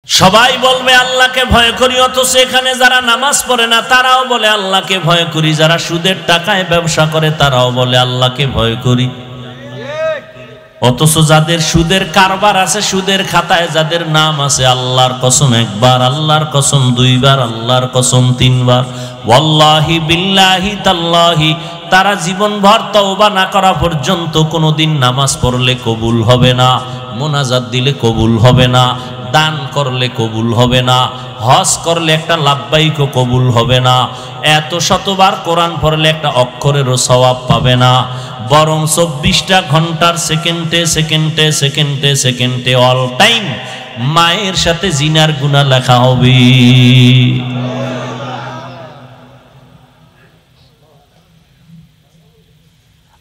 সবাই বলবে আল্লাহকে ভয় করি, অথচ এখানে যারা নামাজ পড়ে না তারাও বলে আল্লাহকে ভয় করি, যারা সুদের টাকায় ব্যবসা করে তারাও বলে আল্লাহকে ভয় করি। অথচ যাদের সুদের কারবার আছে, সুদের খাতায় যাদের নাম আছে, আল্লাহর কসম একবার, আল্লাহর কসম দুইবার, আল্লাহর কসম তিনবার, ওয়াল্লাহি বিল্লাহি তাল্লাহি, তারা জীবনভর তওবা না করা পর্যন্ত কোনোদিন নামাজ পড়লে কবুল হবে না, মোনাজাত দিলে কবুল হবে না, দান করলে কবুল হবে না, হজ করলে একটা লাব্বাইকও কবুল হবে না, এত শতবার কোরআন পড়লে একটা অক্ষরেরও সওয়াব পাবে না, বরং 24টা ঘন্টার সেকেন্ডে সেকেন্ডে সেকেন্ডে সেকেন্ডে অল টাইম মায়ের সাথে জিনার গুনাহ লেখা হবে।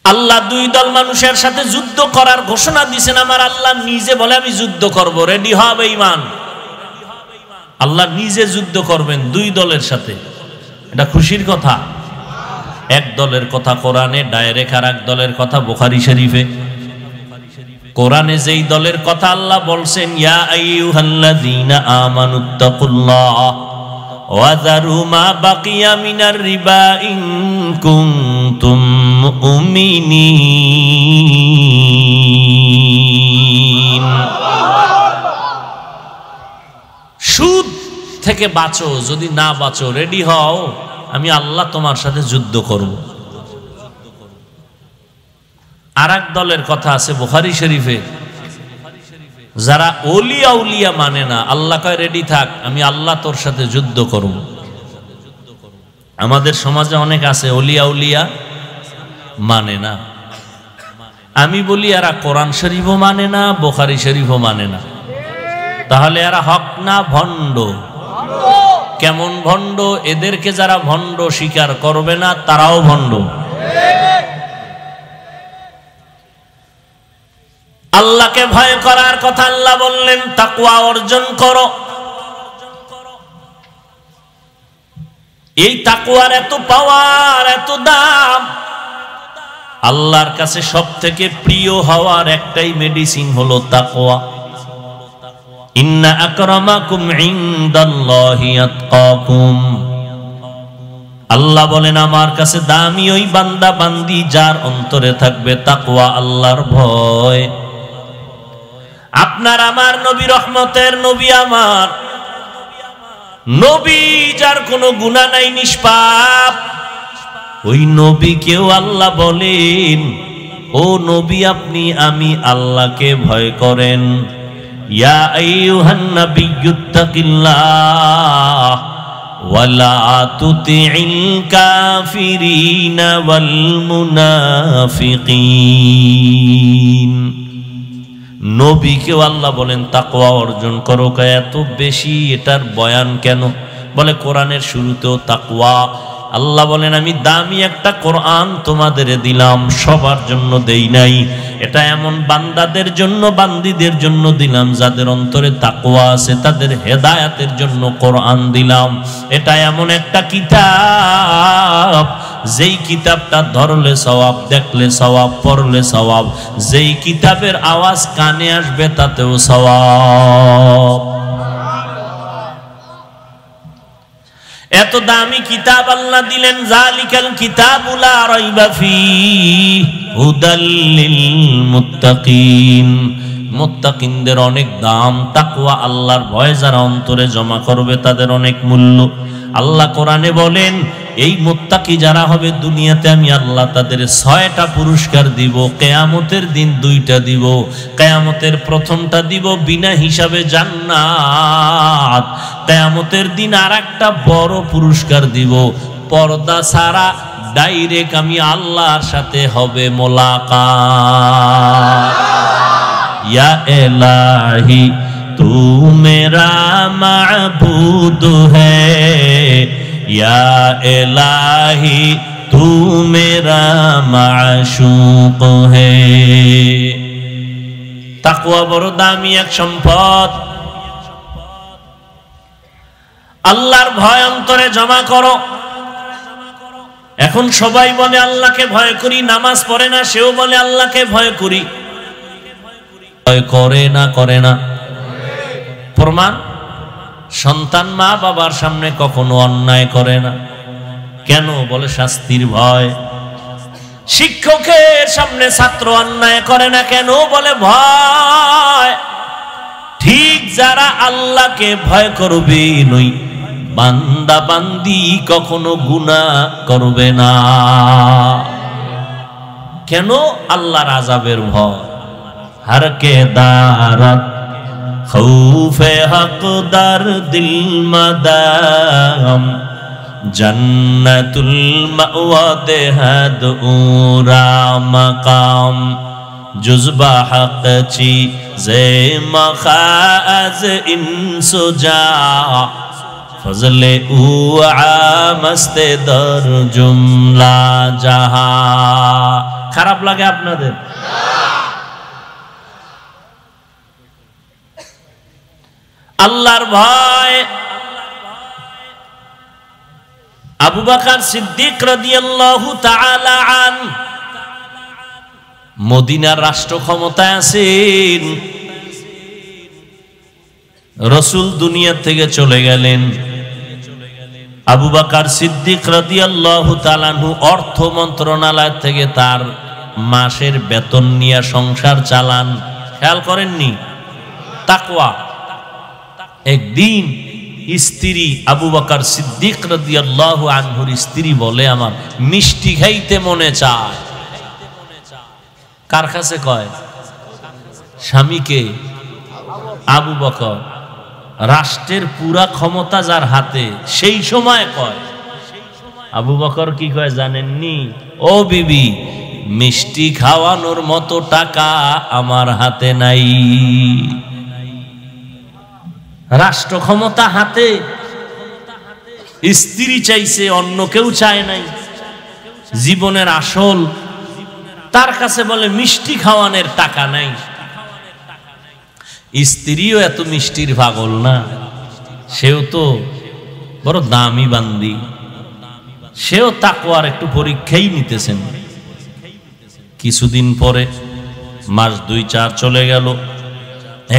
আল্লাহ দুই দল মানুষের সাথে যুদ্ধ করার ঘোষণা দিয়েছেন। আমার আল্লাহ নিজে বলে আমি যুদ্ধ করব, রেডি হবে ঈমান। আল্লাহ নিজে যুদ্ধ করবেন দুই দলের সাথে, এটা খুশির কথা। এক দলের কথা কোরআনে ডাইরেক্ট, আর এক দলের কথা বুখারী শরীফে। কোরআনে যেই দলের কথা আল্লাহ বলছেন, ইয়া আইয়ুহাল্লাযীনা আমানুত্তাকুল্লাহ ওয়া যারু মা বাকিয়া মিনার রিবা ইন কুনতুম মুমিনিন, সুদ থেকে বাঁচো, যদি না বাঁচো রেডি হও, আমি আল্লাহ তোমার সাথে যুদ্ধ করব। আর এক দলের কথা আছে বুখারী শরীফে, যারা ওলিয়া উলিয়া মানে না, আল্লাহ কয় রেডি থাক, আমি আল্লাহ তোর সাথে যুদ্ধ করব। আমাদের সমাজে অনেক আছে ওলিয়া উলিয়া মানে না। আমি বলি এরা কোরআন শরীফও মানে না, বুখারী শরীফও মানে না, তাহলে এরা হক না ভণ্ড? কেমন ভণ্ড? এদেরকে যারা ভণ্ড স্বীকার করবে না তারাও ভণ্ড। আল্লাহকে ভয় করার কথা আল্লাহ বললেন, তাকওয়া অর্জন করো। এই তাকওয়ার এত পাওয়ার, এত দাম। আল্লাহর কাছে সবথেকে প্রিয় হওয়ার একটাই মেডিসিন হলো তাকওয়া। ইন্না আকরামাকুম ইনদাল্লাহি আতকাকুম, আল্লাহ বলেন আমার কাছে দামি ওই বান্দা বান্দি যার অন্তরে থাকবে তাকওয়া, আল্লাহর ভয়। আপনার আমার নবী রহমতের নবী, আমার নবী যার কোনো গুনাহ নাই, নিষ্পাপ, ওই নবীকেও আল্লাহ বলেন, ও নবী আপনি আমি আল্লাহকে ভয় করেন। ইয়া আইয়ুহান নাবিয়্যুত্তাকিল্লাহ ওয়ালা তুতিইল কাফিরিনা ওয়াল মুনাফিকিন। নবীকেও আল্লাহ বলেন তাকওয়া অর্জন করো। এত বেশি এটার বয়ান কেন? বলে কোরআনের শুরুতেও তাকওয়া। আল্লাহ বলেন আমি দামি একটা কোরআন তোমাদের দিলাম, সবার জন্য দেই নাই। এটা এমন বান্দাদের জন্য, বান্দীদের জন্য দিলাম যাদের অন্তরে তাকওয়া আছে, তাদের হেদায়েতের জন্য কোরআন দিলাম। এটা এমন একটা কিতাব, যেই কিতাবটা ধরলে সওয়াব, দেখলে সওয়াব, পড়লে সওয়াব, যেই কিতাবের আওয়াজ কানে আসবে তাতেও সওয়াব। এত দামি কিতাব আল্লাহ দিলেন, যালিকাল কিতাবু লা রাইবা ফীহি হুদাল লিল মুত্তাকিন। মুত্তাকিনদের অনেক দাম, তাকওয়া আল্লাহর ভয় যারা অন্তরে জমা করবে তাদের অনেক মূল্য। আল্লাহ কোরআনে বলেন এই মুত্তাকি যারা হবে দুনিয়াতে আমি আল্লাহ তাদের 6টা পুরস্কার দিব, কিয়ামতের দিন 2টা দিব। কিয়ামতের প্রথমটা দিব বিনা হিসাবে জান্নাত, কিয়ামতের দিন আরেকটা বড় পুরস্কার দিব, পর্দা ছাড়া ডাইরেক্ট আমি আল্লাহর সাথে হবে মোলাকাত। ইয়া ইলাহি তু মেরা মাবুদ হ্যায়, या इलाही तू मेरा माशूक है। তাকওয়া বড় দামি এক সম্পদ। আল্লাহর ভয় অন্তরে জমা করো। এখন সবাই বলে আল্লাহকে ভয় করি, নামাজ পড়ে না সেও বলে আল্লাহকে ভয় করি। ভয় করে না? করে না। প্রমাণ সন্তান মা বাবার সামনে কখনো অন্যায় করে না। কেন? বলে শাস্তির ভয়। শিক্ষকের সামনে ছাত্র অন্যায় করে না কেন? বলে ভয়। ঠিক যারা আল্লাহকে ভয় করবে নই বান্দা বান্দি কখনো গুনাহ করবে না। কেন? আল্লাহর আযাবের ভয়। हर के दारत खौफे हक़दार दिल मदाम जन्नतुल मअवा देहद ऊरा मकाम जुज़बा हक़ ची ज़े मखाज़ इंसुजा फज़ले ऊ आमस्ते दर जुमला जहा। খারাপ লাগে আপনাদের? আল্লাহর ভয়। আবু বকর সিদ্দিক রাদিয়াল্লাহু তাআলা আন মদিনার রাষ্ট্র ক্ষমতায় আছেন। রাসূল দুনিয়া থেকে চলে গেলেন। আবু বকর সিদ্দিক রাদিয়াল্লাহু তাআলা আনহু অর্থ মন্ত্রণালয় থেকে তার মাসের বেতন নিয়ে সংসার চালান। খেয়াল করেননি? তাকওয়া। একদিন স্ত্রী আবু বকর সিদ্দিক রাদিয়াল্লাহু আনহুর স্ত্রী বলে, আমার মিষ্টি খাইতে মনে চায়। কার কাছে কয়? স্বামীকে। আবু বকর, রাষ্ট্রের পুরা ক্ষমতা যার হাতে, সেই সময় কয়। আবু বকর কি কয় জানেননি? ও বিবি, মিষ্টি খাওয়ানোর মতো টাকা আমার হাতে নাই। রাষ্ট্র ক্ষমতা হাতে, স্ত্রী চাইছে, অন্য কেউ চায় নাই। জীবনের আসল তার কাছে বলে মিষ্টি খাওয়ানোর টাকা নাই। স্ত্রীও এত মিষ্টির পাগল না, সেও তো বড় দামি বান্দি, সেও তাকওয়ার একটু পরীক্ষাই নিতেছেন। কিছুদিন পরে, মাস 2-4 চলে গেল।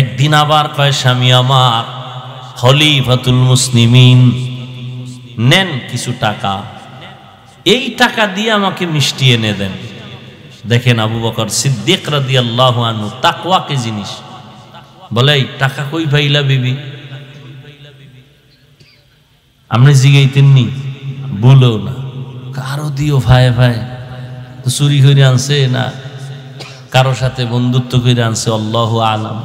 একদিন আবার কয়, স্বামী আমার খলিফাতুল মুসলিমিন, নেন কিছু টাকা, এই টাকা দিয়ে আমাকে মিষ্টি এনে দেন। দেখেন আবু বকর সিদ্দিক রাদিয়াল্লাহু আনহু তাকওয়া কি জিনিস। বলে, এই টাকা কই পাইলা বিবি? আপনি জিগাইতেননি? বলো না, কারো দিও ভাই ভাই, তো চুরি করে আনছে না কারো সাথে বন্ধুত্ব করে আনছে, আল্লাহু আলাম।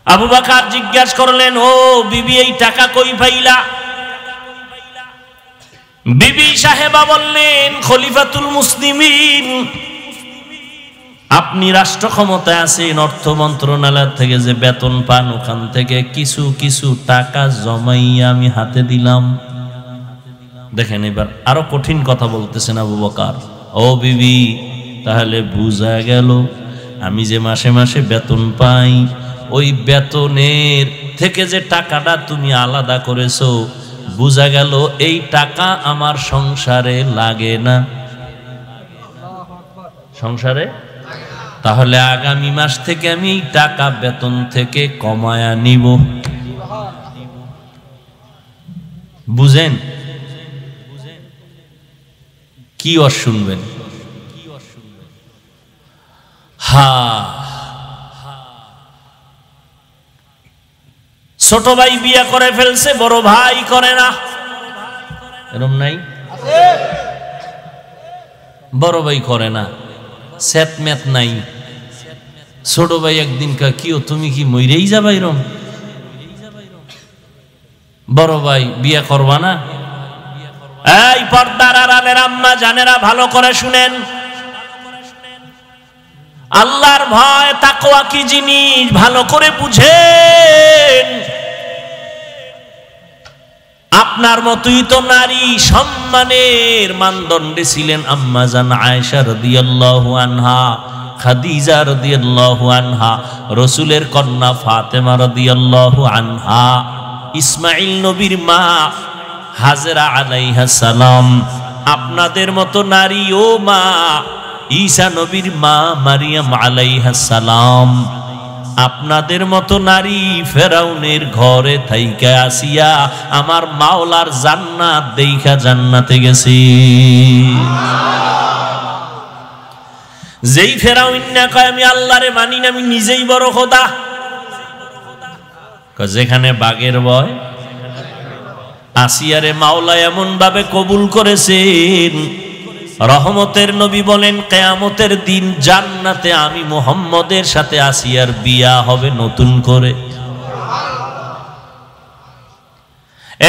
আবু বকর জিজ্ঞাসা করলেন, ও বিবি, এই টাকা কই পাইলা? বিবি সাহেবা বললেন, খলিফাতুল মুসলিমিন, আপনি রাষ্ট্র ক্ষমতায় আছেন, অর্থ মন্ত্রণালয় থেকে যে বেতন পান ওখান থেকে কিছু কিছু টাকা জমাইয়া আমি হাতে দিলাম। দেখেন এবার আরো কঠিন কথা বলতেছেন আবু বকর। ও বিবি, তাহলে বুঝা গেল আমি যে মাসে মাসে বেতন পাই, ওই বেতনের থেকে যে টাকাটা তুমি আলাদা করেছো, বুঝা গেল এই টাকা আমার সংসারে লাগে না। সংসারে? তাহলে আগামী মাস থেকে আমি এই টাকা বেতন থেকে কমায়া নিব। বুঝেন কি আর শুনবেন? ছোট ভাই বিয়ে করে ফেলছে, বড় ভাই করে না, এরকম নাই? বড় ভাই করে না, সেতমেত নাই। ছোট ভাই একদিন কয়, কি তুমি কি মইরেই যাবা এরম? বড় ভাই বিয়ে করবা না? এই পর্দার আড়ালের আম্মা জানেরা ভালো করে শুনেন, আল্লাহর ভয় তাকওয়া কি জিনিস ভালো করে বুঝেন। আপনার মতোই তো নারী সম্মানের মানদণ্ডে ছিলেন আম্মা জান আয়েশা রাদিয়াল্লাহু আনহা, খাদিজা রাদিয়াল্লাহু আনহা, রাসূলের কন্যা ফাতেমা রাদিয়াল্লাহু আনহা, ইসমাঈল নবীর মা হাজরা আলাইহা সালাম। আপনাদের মতো নারী ও মা ঈসা নবীর মা মারিয়াম আলাইহা সালাম। আপনাদের মতো নারী ফেরাউনের ঘরে থাইকা আসিয়া আমার মাওলার জান্নাত দেইখা জান্নাতে গেছি। যেই ফেরাউন না কয় আমি আল্লাহরে মানি না, আমি নিজেই বড় খোদা। যেখানে বাঘের ভয়, আসিয়ারে মাওলা এমন ভাবে কবুল করেছেন, রহমতের নবী বলেন কিয়ামতের দিন জান্নাতে আমি মুহাম্মদের সাথে আসিয়ার বিয়া হবে নতুন করে।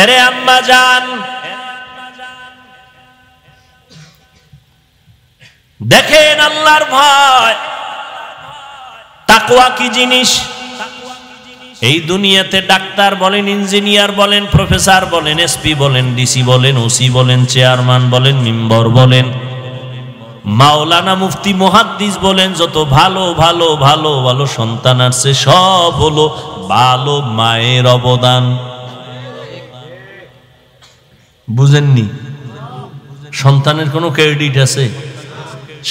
এরে আম্মা জান, দেখেন আল্লাহর ভয়, তাকওয়া কি জিনিস। এই দুনিয়াতে ডাক্তার বলেন, ইঞ্জিনিয়ার বলেন, প্রফেসর বলেন, এসপি বলেন, ডিসি বলেন, ওসি বলেন, চেয়ারম্যান বলেন, মেম্বার বলেন, মাওলানা, মুফতি, মুহাদ্দিস বলেন, যত ভালো ভালো ভালো ভালো সন্তান আছে সব হলো ভালো মায়ের অবদান। বুঝেননি? সন্তানের কোনো ক্রেডিট আছে?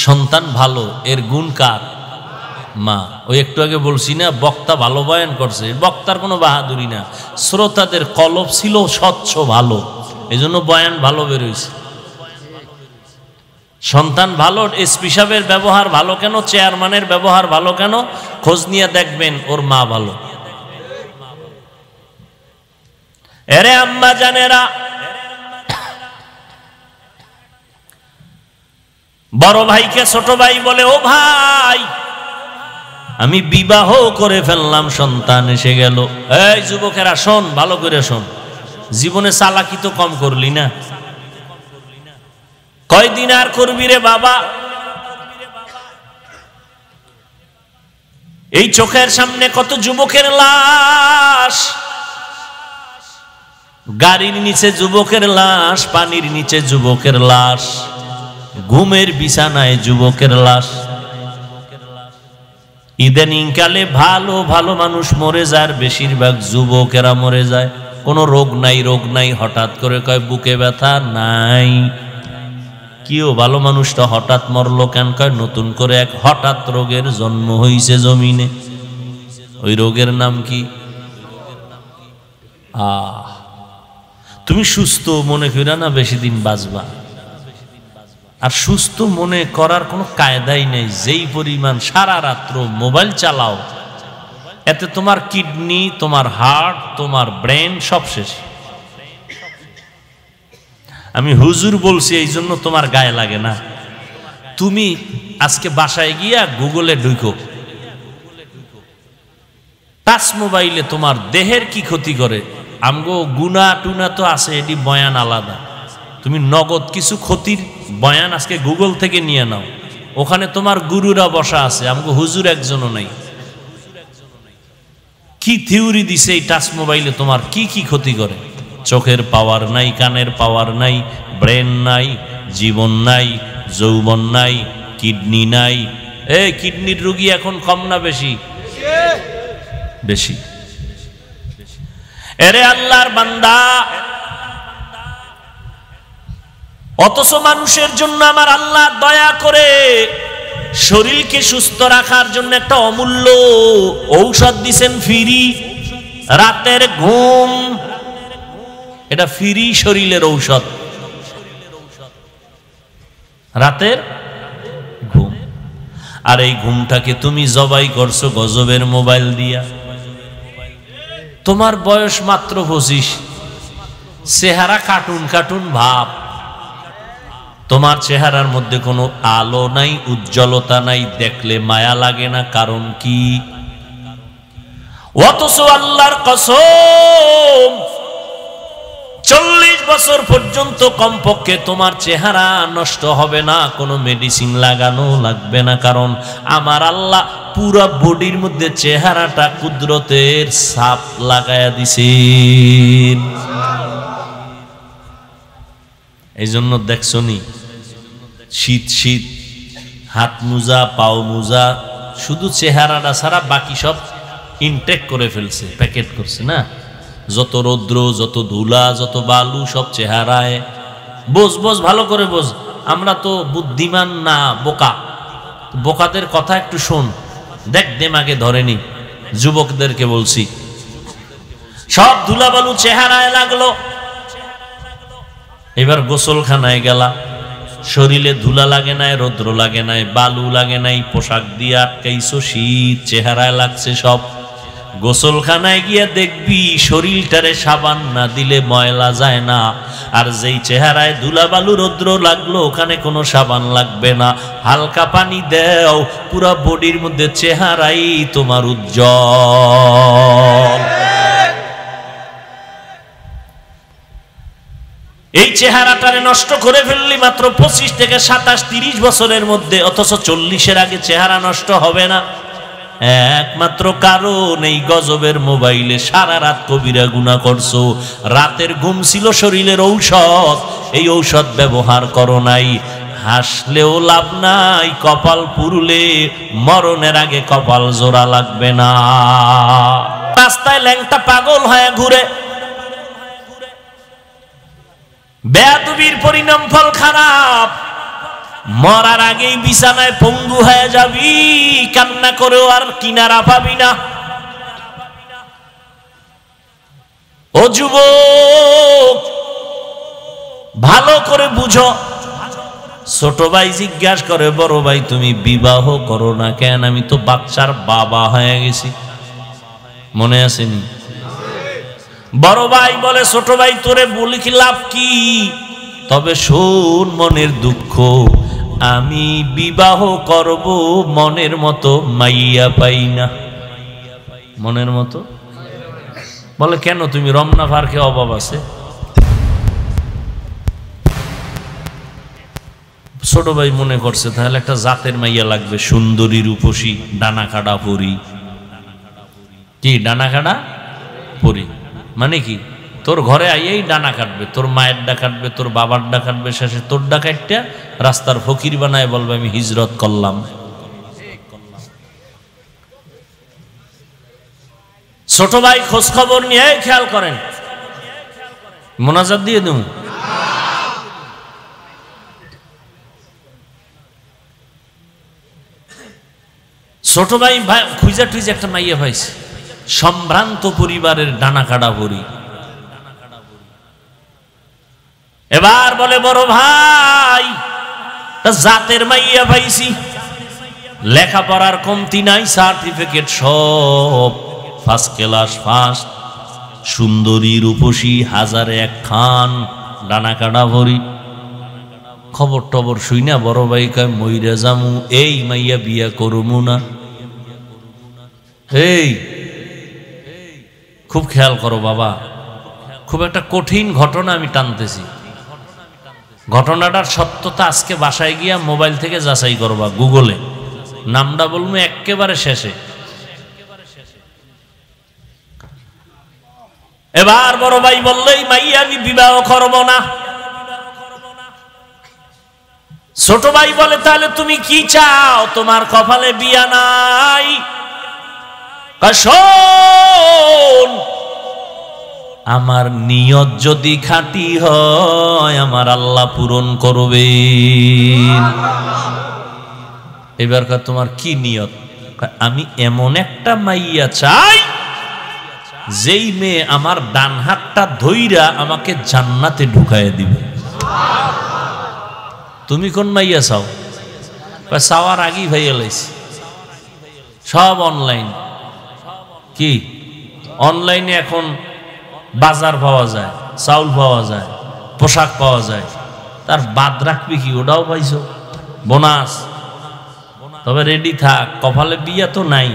সন্তান ভালো, এর গুণ কার? মা। ওই একটু আগে বলছি না, বক্তা ভালো বয়ান করছে, বক্তার কোনো বাহাদুরি না, শ্রোতাদের কলব ছিল স্বচ্ছ ভালো, এজন্য বয়ান ভালো বেরোইছে। সন্তান ভালো, এসপি সাহেবের ব্যবহার ভালো কেন, চেয়ারম্যানের ব্যবহার ভালো কেন? খোঁজ নিয়ে দেখবেন ওর মা ভালো। এরে আম্মা জানেরা, বড় ভাইকে ছোট ভাই বলে, ও ভাই আমি বিবাহ করে ফেললাম, সন্তান এসে গেল। এই যুবকেরা শোন, ভালো করে শোন, জীবনে চালাকি তো কম করলি না, কয়দিন আর করবি রে বাবা? এই চোখের সামনে কত যুবকের লাশ, গাড়ির নিচে যুবকের লাশ, পানির নিচে যুবকের লাশ, ঘুমের বিছানায় যুবকের লাশ। ইদানিং কালে ভালো ভালো মানুষ মরে যায়, বেশিরভাগ যুবকেরা মরে যায়। কোনো রোগ নাই, রোগ নাই, হঠাৎ করে কয় বুকে ব্যথা নাই। কিও ভালো মানুষটা হঠাৎ মরলো কেন? কয় নতুন করে এক হঠাৎ রোগের জন্ম হইছে জমিনে। ওই রোগের নাম কি? তুমি সুস্থ মনে কইরা না বেশি দিন বাঁচবা, আর সুস্থ মনে করার কোনো কায়দাই নেই। যেই পরিমাণ সারা রাত্র মোবাইল চালাও, এতে তোমার কিডনি, তোমার হার্ট, তোমার ব্রেন সব শেষ। আমি হুজুর বলছি এই জন্য তোমার গায়ে লাগে না। তুমি আজকে বাসায় গিয়া গুগলে ঢুকো, টাচ মোবাইলে তোমার দেহের কি ক্ষতি করে। আমগো গুনা টুনা তো আছে, এটি বয়ান আলাদা। তুমি নগদ কিছু ক্ষতির বয়ান আজকে গুগল থেকে নিয়ে নাও, ওখানে তোমার গুরুরা বসা আছে, আমগো হুজুর একজনও নাই। কি থিওরি দিছে এই টাচ মোবাইলে তোমার কি কি ক্ষতি করে। চোখের পাওয়ার নাই, কানের পাওয়ার নাই, ব্রেন নাই, জীবন নাই, যৌবন নাই, কিডনি নাই। এই কিডনির রোগী এখন কম না বেশি? বেশি। এরে আল্লাহর বান্দা, অথচ মানুষের জন্য আমার আল্লাহ দয়া করে শরীরকে সুস্থ রাখার জন্য একটা অমূল্য ঔষধ দিছেন, ফ্রি। রাতের ঘুম, এটা ফ্রি শরীরের ঔষধ। রাতের ঘুম। আর এই ঘুমটাকে তুমি জবাই করছো গজবের মোবাইল দিয়া। তোমার বয়স মাত্র 25, চেহারা কার্টুন কার্টুন ভাব, তোমার চেহারার মধ্যে কোনো আলো নাই, উজ্জ্বলতা নাই, দেখলে মায়া লাগে না। কারণ কি? অথচ আল্লাহর কসম 40 বছর পর্যন্ত কমপক্ষে তোমার চেহারা নষ্ট হবে না, কোনো মেডিসিন লাগানো লাগবে না। কারণ আমার আল্লাহ পুরো বডির মধ্যে চেহারাটা কুদরতের ছাপ লাগায়া দিছেন। এই জন্য দেখছনি শীত শীত হাত মোজা, পাও মোজা, শুধু চেহারাটা ছাড়া বাকি সব ইনটেক করে ফেলছে, প্যাকেট করছে না। যত রৌদ্র, যত ধুলা, যত বালু সব চেহারায়। বোঝ বোঝ, ভালো করে বোঝ। আমরা তো বুদ্ধিমান না, বোকা। বোকাদের কথা একটু শোন, দেখ দেমাগে ধরেনি। যুবকদেরকে বলছি, সব ধুলাবালু চেহারায় লাগলো। এবার গোসলখানায় গেলা, শরীরে ধুলা লাগে নাই, রৌদ্র লাগে নাই, বালু লাগে নাই, পোশাক দিয়ে আটকাইছো, শীত চেহারায় লাগছে সব। গোসলখানায় গিয়া দেখবি শরীরটারে সাবান না দিলে ময়লা যায় না, আর যেই চেহারায় ধুলা বালু রৌদ্র লাগলো ওখানে কোনো সাবান লাগবে না, হালকা পানি দেও, পুরা বডির মধ্যে চেহারাই তোমার উজ্জ্বল। এই চেহারাটারে নষ্ট করে ফেললি মাত্র 25 থেকে 27-30 বছরের মধ্যে, অথচ 40-এর আগে চেহারা নষ্ট হবে না। একমাত্র কারণ এই গজবের মোবাইলে সারা রাত কবিরা গুনাহ করছো, রাতের ঘুম ছিল শরীরের ঔষধ, এই ঔষধ ব্যবহার করো নাই। হাসলেও লাভ নাই, কপাল পুরুলে মরণের আগে কপাল জোড়া লাগবে না। রাস্তায় ল্যাংটা পাগল হয়ে ঘুরে, বেয়াদবির পরিণাম ফল খারাপ। মরার আগেই বিছানায় পঙ্গু হয়ে যাবি, কান্না করেও আর কিনারা পাবি না। ও যুবক, ভালো করে বুঝো। ছোট ভাই জিজ্ঞাসা করে, বড় ভাই তুমি বিবাহ করো না কেন? আমি তো বাচ্চার বাবা হয়ে গেছি। মনে আসেনি? বড় ভাই বলে, ছোট ভাই তোরে বলি কি লাভ কি? তবে শোন মনের দুঃখ, আমি বিবাহ করব, মনের মতো মাইয়া পাই না। মনের মতো বলে, কেন? তুমি রমনা পার্কে অভাব আছে? ছোট ভাই মনে করছে তাহলে একটা জাতের মাইয়া লাগবে, সুন্দরী রূপসী, ডানা কাটা পরি। কি ডানা কাটা পরি মানে কি? তোর ঘরে আইয়েই ডানা কাটবে, তোর মায়ের ডা কাটবে, তোর বাবার ডা কাটবে, শেষে তোর ডা কাটটা রাস্তার ফকির বানায় বলবে আমি হিজরত করলাম। ছোট ভাই খোঁজ খবর নিয়ে খেয়াল করেন, মোনাজাত দিয়ে দেব। ছোট ভাই খুঁজা টুইজা একটা মাইয়া পাইছে, সম্ভ্রান্ত পরিবারের ডানা কাটা পরি। এবার বলে, বড় ভাই জাতের মাইয়া পাইছি, লেখাপড়ার কমতি নাই, সার্টিফিকেট সব ফার্স্ট ক্লাস ফার্স্ট, সুন্দরী রূপসী, হাজারে একখান, ডানা কাটা ভরি। খবর টবর শুই না বড় ভাই কয় মইরা জামু, এই মাইয়া বিয়া করমু না। এই খুব খেয়াল করো বাবা, খুব একটা কঠিন ঘটনা আমি টানতেছি। ঘটনাটার সত্যতা আজকে বাসায় গিয়া মোবাইল থেকে যাচাই করবা, গুগলে নামটা বলবো একেবারে শেষে। এবার বড় ভাই বললেই মাইয়া আমি বিবাহ করব না। ছোট ভাই বলে, তাহলে তুমি কি চাও? তোমার কপালে বিয়া নাই? শোন, আমার নিয়ত যদি খাঁটি হয় আমার আল্লাহ পূরণ করবেন। এবার তোমার কি নিয়ত? আমি এমন একটা মাইয়া চাই যেই মেয়ে আমার ডান হাতটা ধইরা আমাকে জান্নাতে ঢুকায় দিবে। তুমি কোন মাইয়া চাও? চাওয়ার আগেই ভাইয়া লাইছি, সব অনলাইন। কি অনলাইনে এখন বাজার পাওয়া যায়, চাউল পাওয়া যায়, পোশাক পাওয়া যায়, তার বাদ রাখবি কি? ওটাও পাইছো বোনাস। তবে রেডি থাক, কপালে বিয়া তো নাই।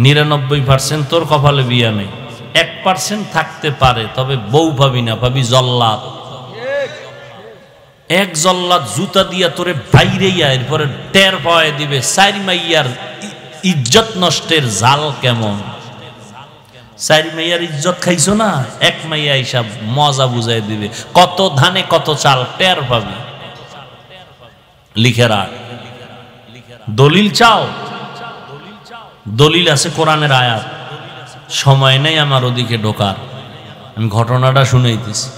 99% তোর কপালে বিয়া নেই, 1% থাকতে পারে, তবে বউ পাবি না, পাবি জল্লাদ। এক জল্লাদ জুতা দিয়া তোরে বাইরে এরপরে টের পাওয়া দিবে 4 মাইয়ার ইজ্জত নষ্টের জাল কেমন। 4 মাইয়ার ইজ্জত খাইছো না, 1 মাইয়া হিসাব মজা বুঝাই দিবে, কত ধানে কত চাল টের পাবি। লিখে রাখ। দলিল চাও? দলিল আছে কোরআনের আয়াত। সময় নেই আমার ওদিকে ঢোকার, আমি ঘটনাটা শুনাইতেছি।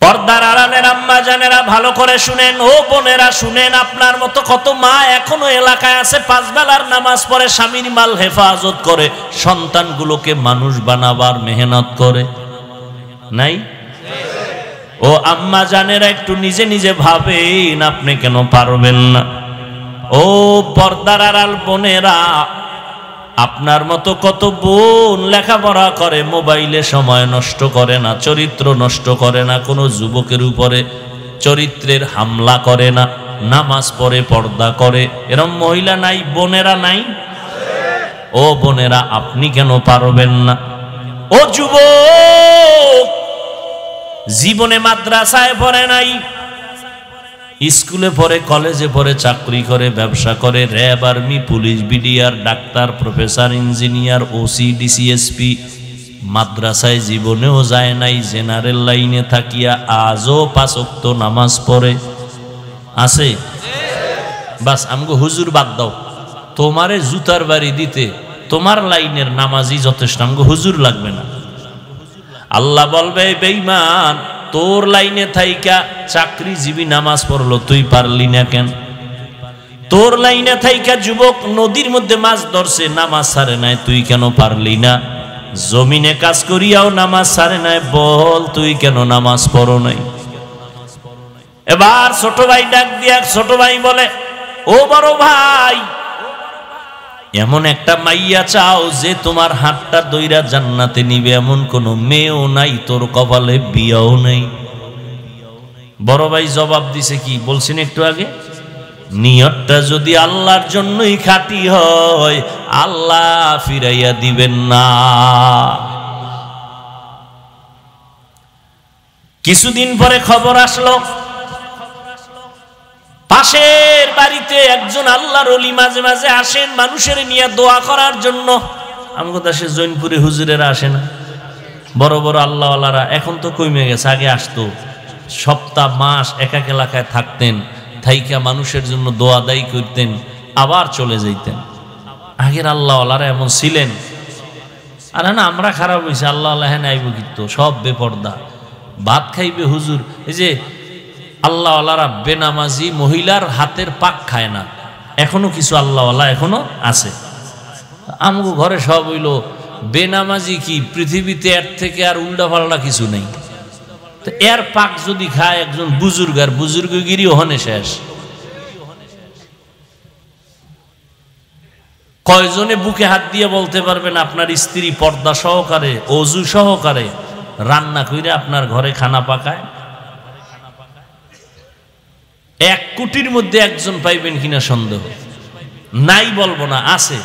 পর্দার আড়ালে আমার আম্মা জানেরা ভালো করে শুনেন, ও বোনেরা শুনেন, আপনার মতো কত মা এখনো এলাকায় আছে 5 বেলার নামাজ পড়ে, স্বামীর মাল হেফাজত করে, সন্তানগুলোকে মানুষ বানাবার মেহনত করে, নাই? ও আম্মা জানেরা একটু নিজে নিজে ভাবেন, আপনি কেন পারবেন না? ও পর্দার আড়াল বোনেরা, আপনার মতো কত বোন লেখাপড়া করে, মোবাইলে সময় নষ্ট করে না, চরিত্র নষ্ট করে না, কোনো যুবকের উপরে চরিত্রের হামলা করে না, নামাজ পড়ে, পর্দা করে, এরকম মহিলা নাই? বোনেরা নাই? ও বোনেরা, আপনি কেন পারবেন না? ও যুবক, জীবনে মাদ্রাসায় পড়ে নাই, স্কুলে পড়ে, কলেজে পড়ে, চাকরি করে, ব্যবসা করে, RAB, army, police, BDR, doctor, professor, engineer, OC, DC SP, মাদ্রাসায় জীবনেও যায় নাই, জেনারেল লাইনে থাকিয়া আজও 5 ওয়াক্ত নামাজ পড়ে আছে। বাস আমগো হুজুর বাদ দাও, তোমারে জুতার বাড়ি দিতে তোমার লাইনের নামাজই যথেষ্ট, আমগো হুজুর লাগবে না। আল্লাহ বলবে, বেঈমান, তোর লাইনে থাইকা চাকরিজীবী নামাজ পড়লো, তুই পারলি না কেন? তোর লাইনে থাইকা যুবক নদীর মধ্যে মাছ ধরছে, নামাজ ছাড়ে নাই, তুই কেন পারলি না? জমিনে কাজ করিয়াও নামাজ ছাড়ে নাই, বল তুই কেন নামাজ পড়ো নাই? এবার ছোট ভাই ডাক দিয়া, ছোট ভাই বলে, ও বড় ভাই, এমন একটা মাইয়া চাও যে তোমার হাতটা দইরা জান্নাতে নিবে, এমন কোন মেয়েও নাই, তোর কপালে বিয়াও নাই। বড় ভাই জবাব দিছে, কি বলছেন একটু আগে, নিয়তটা যদি আল্লাহর জন্যই খাঁটি হয়, আল্লাহ ফিরাইয়া দিবেন না। কিছুদিন পরে খবর আসলো, পাশের বাড়িতে একজন আল্লাহর ওলি মাঝে মাঝে আসেন মানুষের নিয়ে দোয়া করার জন্য। আমগো দেশে জৈনপুরে হুজুরেরা আসে না, বড় বড় আল্লাহওয়ালারা, এখন তো কমে গেছে, আগে আসতো, সপ্তাহ মাস এক এক এলাকায় থাকতেন, থাইকা মানুষের জন্য দোয়া দায়ী করতেন, আবার চলে যাইতেন। আগের আল্লাহওয়ালারা এমন ছিলেন। আর না আমরা খারাপ হয়েছে, আল্লাহ হ্যাঁ আইব কিন্তু সব বেপর্দা, ভাত খাইবে হুজুর। এই যে আল্লাহওয়ালারা বেনামাজি মহিলার হাতের পাক খায় না, এখনো কিছু আল্লাহওয়ালা এখনো আছে। আমগো ঘরে সব হইল বেনামাজি, কি পৃথিবীতে এর থেকে আর উল্টা পাল্টা কিছু নেই। তো এর পাক যদি খায় একজন বুজুর্গ, আর বুজুর্গগিরি ওখানে শেষ। কয়জনে বুকে হাত দিয়ে বলতে পারবেন আপনার স্ত্রী পর্দা সহকারে, অজু সহকারে রান্না করে আপনার ঘরে খানা পাকায়? 1 কোটির মধ্যে একজন পাইবেন কিনা সন্দেহ, নাই বলবো না, আছে,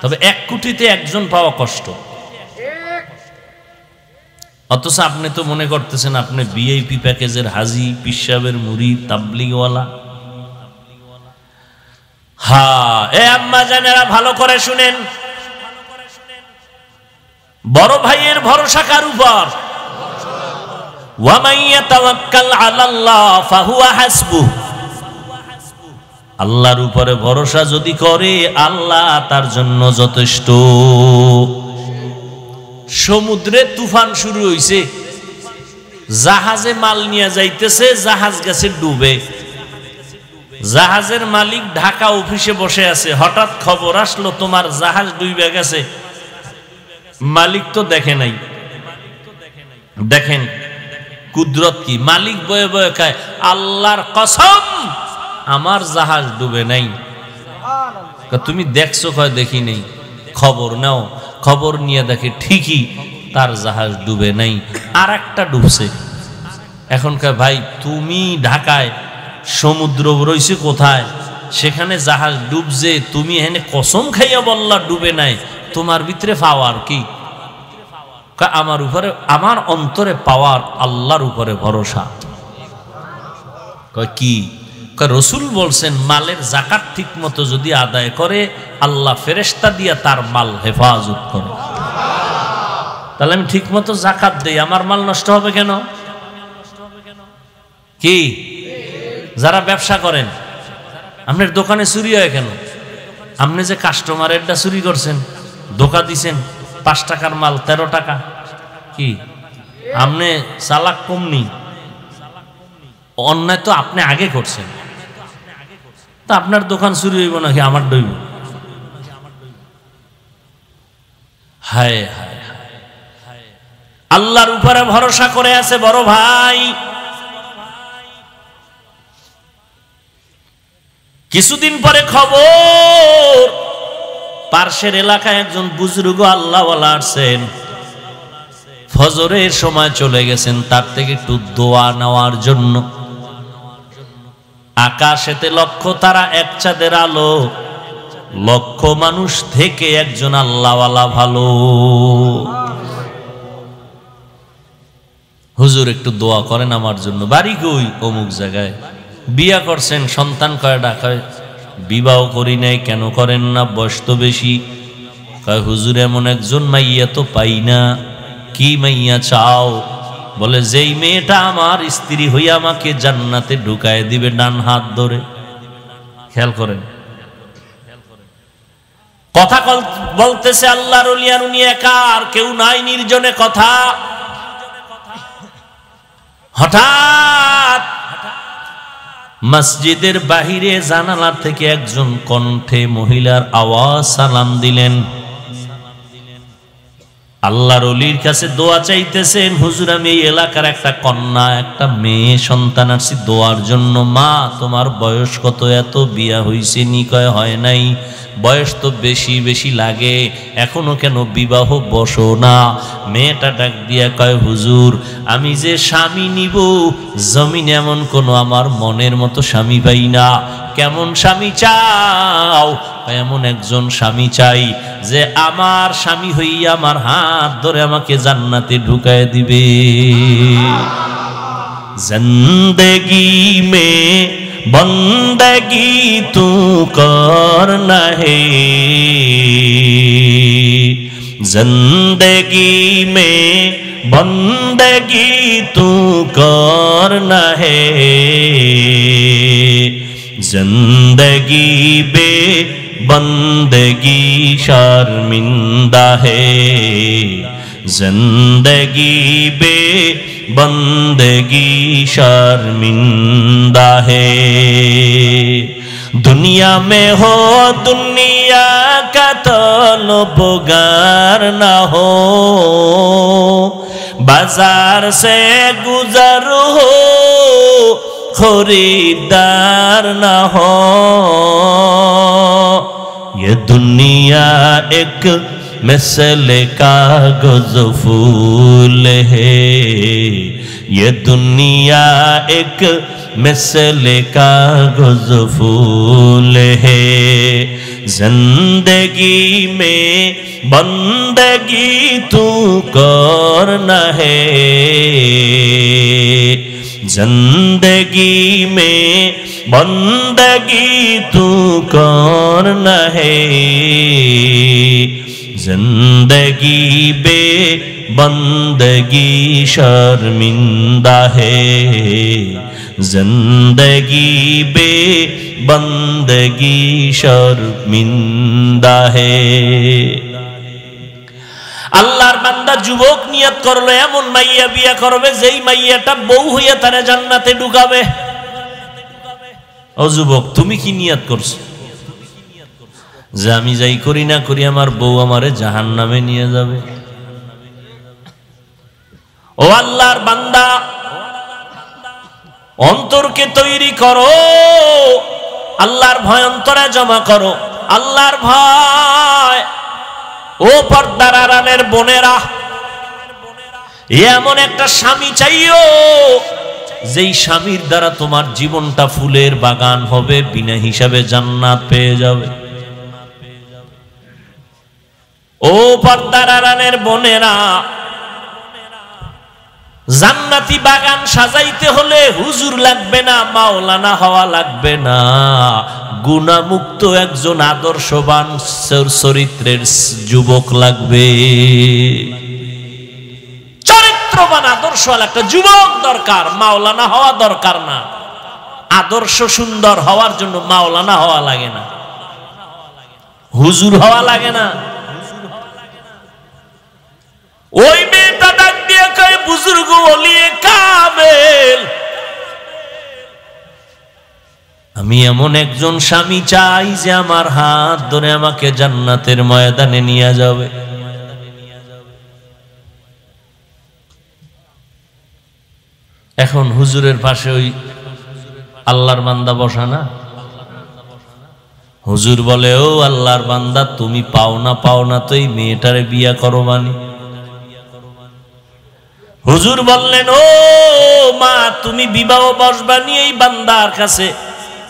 তবে 1 কোটিতে একজন পাওয়া কষ্ট। অথচ আপনি তো মনে করতেছেন আপনি ভিআইপি প্যাকেজের হাজি, পিসাবের মুরিদ, তাবলিগওয়ালা। হ্যাঁ, এ আম্মা জানেরা ভালো করে শুনেন, বড় ভাইয়ের ভরসা কার উপর? ওয়া মান ইয়াতাওয়াক্কাল আলাল্লাহ ফাহুয়া হাসবুহ। আল্লাহর উপরে ভরসা যদি করে, আল্লাহ তার জন্য যথেষ্ট। সমুদ্রে তুফান শুরু হইছে, জাহাজে মাল নিয়ে যাইতেছে, জাহাজ গেছে ডুবে। জাহাজের মালিক ঢাকা অফিসে বসে আছে, হঠাৎ খবর আসলো তোমার জাহাজ ডুবে গেছে। মালিক তো দেখে নাই। দেখেন কুদরত কি, মালিক বয়ে বয়ে খায়, আল্লাহর কসম আমার জাহাজ ডুবে নাই। তুমি দেখছো? কয় দেখি নেই। খবর নাও, খবর নিয়ে দেখে ঠিকই তার জাহাজ ডুবে নাই, আর একটা ডুবছে। এখনকার ভাই তুমি ঢাকায়, সমুদ্র রইছে কোথায়, সেখানে জাহাজ ডুবছে, তুমি এখানে কসম খাইয়া বললা ডুবে নাই, তোমার ভিতরে পাওয়ার কি? আমার উপরে, আমার অন্তরে পাওয়ার আল্লাহর উপরে ভরসা। কয় কি? রসুল বলছেন মালের যাকাত ঠিক মতো যদি আদায় করে, আল্লাহ ফেরেশতা দিয়া তার মাল হেফাজত করে। তাহলে আমি ঠিক মতো যাকাত দেই, আমার মাল নষ্ট হবে কেন? কি যারা ব্যবসা করেন, আপনার দোকানে চুরি হয় কেন? আপনি যে কাস্টমারেরটা চুরি করছেন, ধোকা দিছেন, 5 টাকার মাল 13 টাকা, কি আপনি চালাক কমনি? অন্যায় তো আপনি আগে করছেন, তা আপনার দোকান চুরি হইব নাকি আমার ডইব? হায় হায় হায়, আল্লাহর উপরে ভরসা করে আছে বড় ভাই। কিছুদিন পরে খবর, পার্শ্বের এলাকায় একজন বুজুর্গ আল্লাহওয়ালা আসছেন, ফজরের সময় চলে গেছেন তার থেকে একটু দোয়া নেওয়ার জন্য। আকাশেতে লক্ষ তারা, এক চাঁদের আলো, লক্ষ মানুষ থেকে একজন আল্লাহওয়ালা ভালো। হুজুর একটু দোয়া করেন আমার জন্য। বাড়ি কই? অমুক জায়গায়। বিয়া করছেন, সন্তান কয়টা? কয় বিবাহ করি নাই। কেন করেন না? বয়স তো বেশি। কয় হুজুর এমন একজন মাইয়া তো পাই না। কি মাইয়া চাও? বলে যেই মেয়েটা আমার স্ত্রী হইয়া আমাকে জান্নাতে ঢুকায় দিবে ডান হাত ধরে। খেয়াল করেন, কথা বলতেছে আল্লাহর ওলিয়ার, উনি একা, আর কেউ নাই, নির্জনে কথা। হঠাৎ মসজিদের বাহিরে জানালা থেকে একজন কণ্ঠে মহিলার আওয়াজ সালাম দিলেন। আল্লাহর ওলির কাছে দোয়া চাইতেছেন, হুজুর আমি এই এলাকার একটা কন্যা, একটা মেয়ে সন্তান আসছি দোয়ার জন্য। মা তোমার বয়স কত? এত বিয়া হইছে নি? কয় হয় নাই। বয়স তো বেশি বেশি লাগে, এখনো কেন বিবাহ বসো না? মেয়েটা ডাক দিয়া কয় হুজুর আমি যে স্বামী নিব, জমিন এমন কোনো আমার মনের মতো স্বামী পাই না। কেমন স্বামী চাও? এমন একজন স্বামী চাই যে আমার স্বামী হইয়া আমার হাত ধরে আমাকে জান্নাতে ঢুকায় দিবে। জিন্দেগি মে বন্দগি তু করনা হে, जिंदगी में बंदगी तू करना है, जिंदगी बे बंदगी शर्मिंदा है, जिंदगी बे बंदगी शर्मिंदा है। दुनिया में हो दुनिया का तलबगार न हो, बाजार से गुजर हो खरीदार न हो। ये दुनिया एक मिसल कागज फूल है, ये दुनिया एक मिसल कागज फूल है। जिंदगी में बंदगी तू करना है, जिंदगी में बंदगी तू करना है, जिंदगी बे बंदगी शर्मिंदा है, जिंदगी बे बंदगी शर्मिंदा है। আল্লাহর বান্দা যুবক নিয়ত করলো এমন মাইয়া বিয়া করবে যেই মাইয়াটা বউ হইয়া তারে জান্নাতে ঢুকাবে। ও যুবক তুমি কি নিয়ত করছো? যে আমি যাই করি না করি আমার বউ আমারে জাহান্নামে নিয়ে যাবে। ও আল্লাহর বান্দা অন্তরকে তৈরি করো, আল্লাহর ভয় অন্তরে জমা করো, আল্লাহর ভয়। ও পর্দার আড়ালের বোনেরা, এমন একটা স্বামী চাইও যেই স্বামীর দ্বারা তোমার জীবনটা ফুলের বাগান হবে, বিনা হিসাবে জান্নাত পেয়ে যাবে। ও পর্দার আড়ালের বোনেরা, জান্নাতি বাগান সাজাইতে হলে হুজুর লাগবে না, মাওলানা হওয়া লাগবে না, গুনাহমুক্ত একজন আদর্শবান চরিত্রের যুবক লাগবে। চরিত্রবান আদর্শওয়ালা একটা যুবক দরকার, মাওলানা হওয়া দরকার না। আদর্শ সুন্দর হওয়ার জন্য মাওলানা হওয়া লাগে না, হুজুর হওয়া লাগে না। ওই মেয়েটা ডাক দিয়ে কয় বুজুর্গ ওলিয়ে কামেল, আমি এমন একজন স্বামী চাই যে আমার হাত ধরে আমাকে জান্নাতের ময়দানে নিয়ে যাবে। এখন হুজুরের পাশে ওই আল্লাহর বান্দা বসা না, হুজুর বলে, ও আল্লাহর বান্দা, তুমি পাও না তো এই মেয়েটারে বিয়া করো মানি। হুজুর বললেন, ও মা, তুমি বিবাহ বসবানি এই বান্দার কাছে?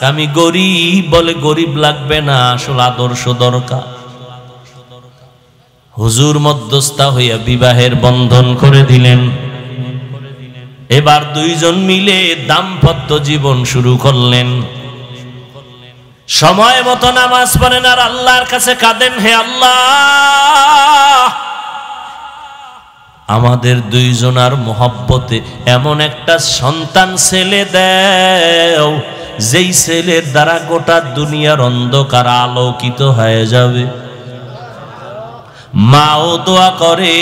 আমি গরিব। বলে, গরিব লাগবে না, আসল আদর্শ দরকার। হুজুর মধ্যস্থা হইয়া বিবাহের বন্ধন করে দিলেন। এবার দুইজন মিলে দাম্পত্য জীবন শুরু করলেন। সময় মতো নামাজ পড়েন আর আল্লাহর কাছে কাঁদেন, হে আল্লাহ, আমাদের দুইজনার মোহব্বতে এমন একটা সন্তান ছেলে দাও, যেই ছেলের দ্বারা গোটা দুনিয়ার অন্ধকার আলোকিত হয়ে যাবে। মাও দোয়া করে,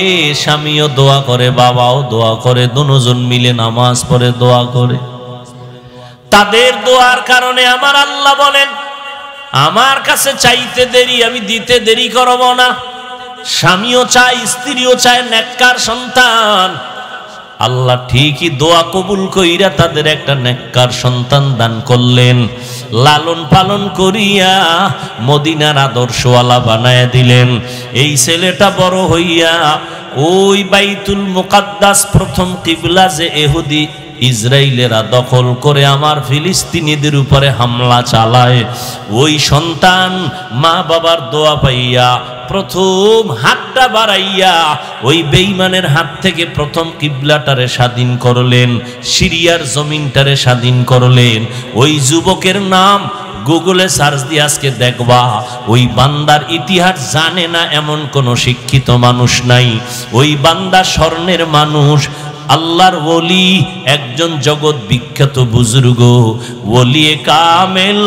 স্বামীও দোয়া করে, বাবাও দোয়া করে, দুজন মিলে নামাজ পড়ে দোয়া করে। তাদের দোয়ার কারণে আমার আল্লাহ বলেন, আমার কাছে চাইতে দেরি, আমি দিতে দেরি করব না। স্বামীও চায়, স্ত্রীও চায় নেককার সন্তান। আল্লাহ ঠিকই দোয়া কবুল কইরা তাদের একটা নেককার সন্তান দান করলেন। লালন পালন করিয়া মদিনার আদর্শওয়ালা বানায় দিলেন। এই ছেলেটা বড় হইয়া ওই বাইতুল মুকাদ্দাস, প্রথম কিবলা যে ইহুদি ইসরায়েলেরা দখল করে আমার ফিলিস্তিনিদের উপরে হামলা চালায়, ওই সন্তান মা বাবার দোয়া পাইয়া প্রথম হাতটা বাড়াইয়া ওই বেঈমানের হাত থেকে প্রথম কিবলাটারে স্বাধীন করলেন, সিরিয়ার জমিনটারে স্বাধীন করলেন। ওই যুবকের নাম গুগলে সার্চ দিয়ে আজকে দেখবা, ওই বান্দার ইতিহাস জানে না এমন কোন শিক্ষিত মানুষ নাই। ওই বান্দা স্বর্ণের মানুষ, আল্লাহর ওলি, একজন জগৎ বিখ্যাত বুজুর্গ, ওলিয়ে কামেল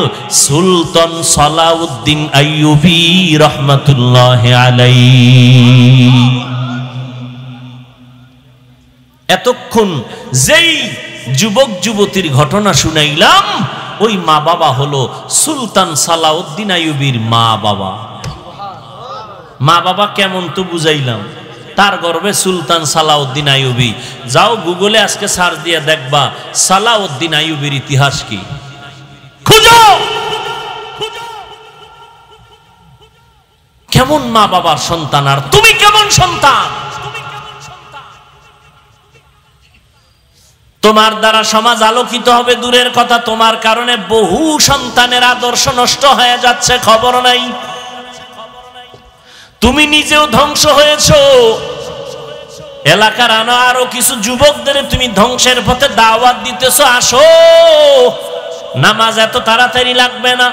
সুলতান সালাউদ্দিন আইয়ুবী রহমাতুল্লাহ আলাইহি। এতক্ষণ যেই যুবক যুবতীর ঘটনা শুনাইলাম, ওই মা বাবা হলো সুলতান সালাউদ্দিন আইয়ুবীর মা বাবা। মা বাবা কেমন তো বুঝাইলাম, তার গর্বে সুলতান সালাউদ্দিন আইয়ুবী। যাও গুগলে আজকে সার্চ দিয়ে দেখবা সালাউদ্দিন আইয়ুবীর ইতিহাস কি, খুঁজো। কেমন মা বাবার সন্তান, আর তুমি কেমন সন্তান? তোমার দ্বারা সমাজ আলোকিত হবে দূরের কথা, তোমার কারণে বহু সন্তানের আদর্শ নষ্ট হয়ে যাচ্ছে, খবর নাই। তুমি নিজেও ধ্বংস হয়েছো, এলাকার আরো কিছু যুবকদের তুমি ধ্বংসের পথে দাওয়াত দিতেছো, আসো, নামাজ এত তাড়াতাড়ি লাগবে না,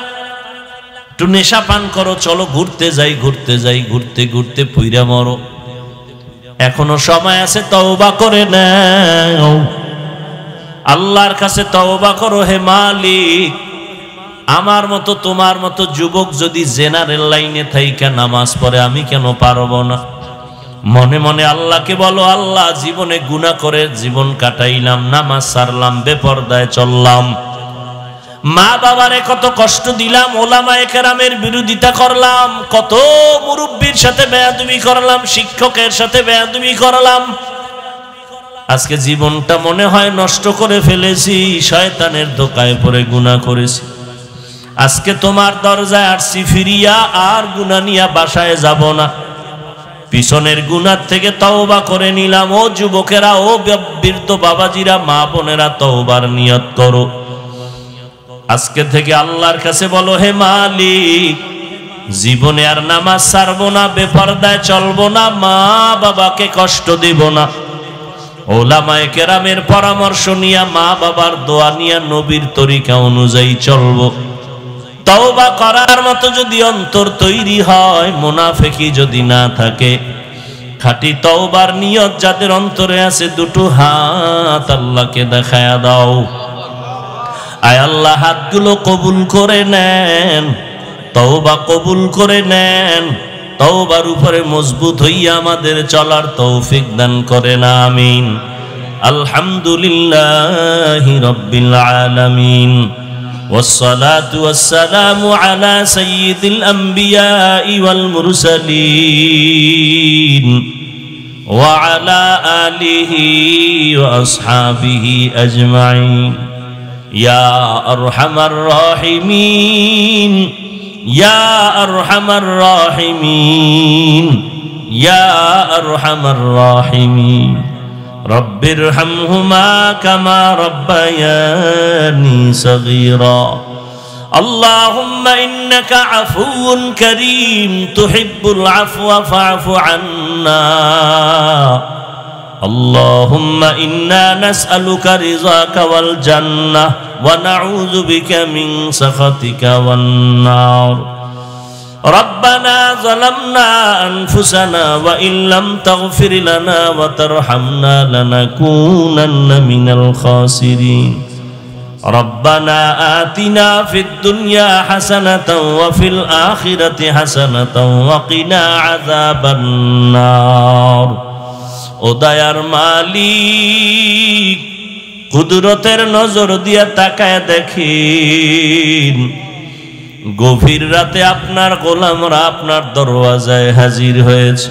একটু নেশা পান করো, চলো ঘুরতে যাই, ঘুরতে ঘুরতে পুইরা মরো। এখনো সময় আছে, তওবা করে নাও, আল্লাহর কাছে তওবা করো। হে মালিক, আমার মতো তোমার মতো যুবক যদি জেনারেল লাইনে থাইকা নামাজ পড়ে, আমি কেন পারবো না? মনে মনে আল্লাহকে বলো, আল্লাহ, জীবনে গুনাহ করে জীবন কাটাইলাম, নামাজ ছাড়লাম, বেপরদায় চললাম, মা বাবারে কত কষ্ট দিলাম, ওলামায়ে কেরামের বিরোধিতা করলাম, কত মুরব্বির সাথে বেয়াদবি করলাম, শিক্ষকের সাথে বেয়াদবি করলাম। আজকে জীবনটা মনে হয় নষ্ট করে ফেলেছি, শয়তানের ধোকায় পড়ে গুনাহ করেছি। আজকে তোমার দরজায় আসছি ফিরিয়া, আর গুনাহ নিয়া বাসায় যাব না, পিছনের গুনাহ থেকে তওবা করে নিলাম। ও যুবকেরা, ও বৃদ্ধ বাবাজিরা, মা বোনেরা, তওবার নিয়ত করো। আজকে থেকে আল্লাহর কাছে বলো, হে মালিক, জীবনে আর নামাজ ছাড়বো না, বেপরদায় চলবো না, মা বাবাকে কষ্ট দেব না, ওলামায়ে কেরামের পরামর্শ নিয়া, মা বাবার দোয়া নিয়া, নবীর তরিকা অনুযায়ী চলবো। তওবা করার মতো যদি অন্তর তৈরি হয়, মুনাফিকি যদি না থাকে, খাঁটি তওবার নিয়ত যাদের অন্তরে আছে, দুটো হাত আল্লাহকে দেখায়া দাও। আয় আল্লাহ, হাতগুলো কবুল করে নেন, তওবা কবুল করে নেন, তওবার উপরে মজবুত হইয়া আমাদের চলার তৌফিক দান করেন, আমিন। আলহামদুলিল্লাহি রাব্বিল আলামিন। والصلاة والسلام على سيد الأنبياء والمرسلين وعلى آله وأصحابه أجمعين يا أرحم الراحمين يا أرحم الراحمين يا أرحم الراحمين رب ارحمهما كما ربياني صغيرا اللهم إنك عفو كريم تحب العفو فاعف عنا اللهم إنا نسألك رضاك والجنة ونعوذ بك من سخطك والنار ربنا ظلمنا أنفسنا وإن لم تغفر لنا وترحمنا لنكونن من الخاسرين ربنا آتنا في الدنيا حسنة وفي الآخرة حسنة وقنا عذاب النار ও দয়ার মালিক কুদরতের নজর দিয়া তাকায় দেখেন গভীর রাতে আপনার গোলামরা আপনার দরওয়াজায় হাজির হয়েছে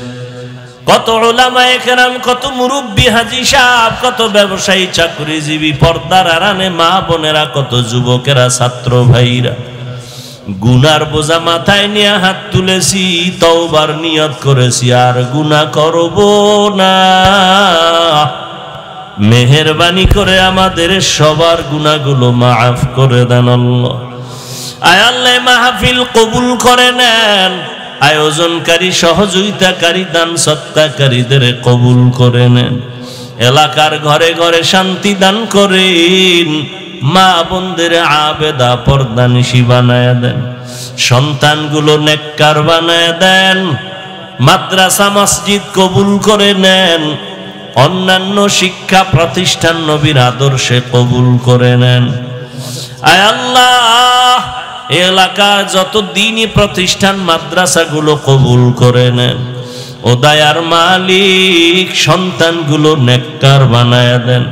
কত উলামায়ে কেরাম কত মুরব্বি হাজী সাহেব কত ব্যবসায়ী চাকরিজীবী পর্দার আড়ালে মা বোনেরা কত যুবকেরা ছাত্র ভাইরা গুনার বোঝা মাথায় নিয়ে হাত তুলেছি তওবার নিয়ত করেছি আর গুনাহ করব না মেহেরবানি করে আমাদের সবার গুনাহগুলো মাফ করে দেন আল্লাহ আয় আল্লাহ মাহফিল কবুল করে নেন আয়োজনকারী সহযোগিতাকারী দান সৎকারীদের কবুল করে নেন এলাকার ঘরে ঘরে শান্তি দান করেন মা বোনদের আবেদা পর্দানিশী বানায় দেন সন্তানগুলো নেককার বানায় দেন মাদ্রাসা মসজিদ কবুল করে নেন অন্যান্য শিক্ষা প্রতিষ্ঠান নবীর আদর্শে কবুল করে নেন আয় আল্লাহ এলাকা যত দ্বীনি প্রতিষ্ঠান মাদ্রাসাগুলো কবুল করে নেন ও দয়ার মালিক সন্তানগুলো নেককার বানায় দেন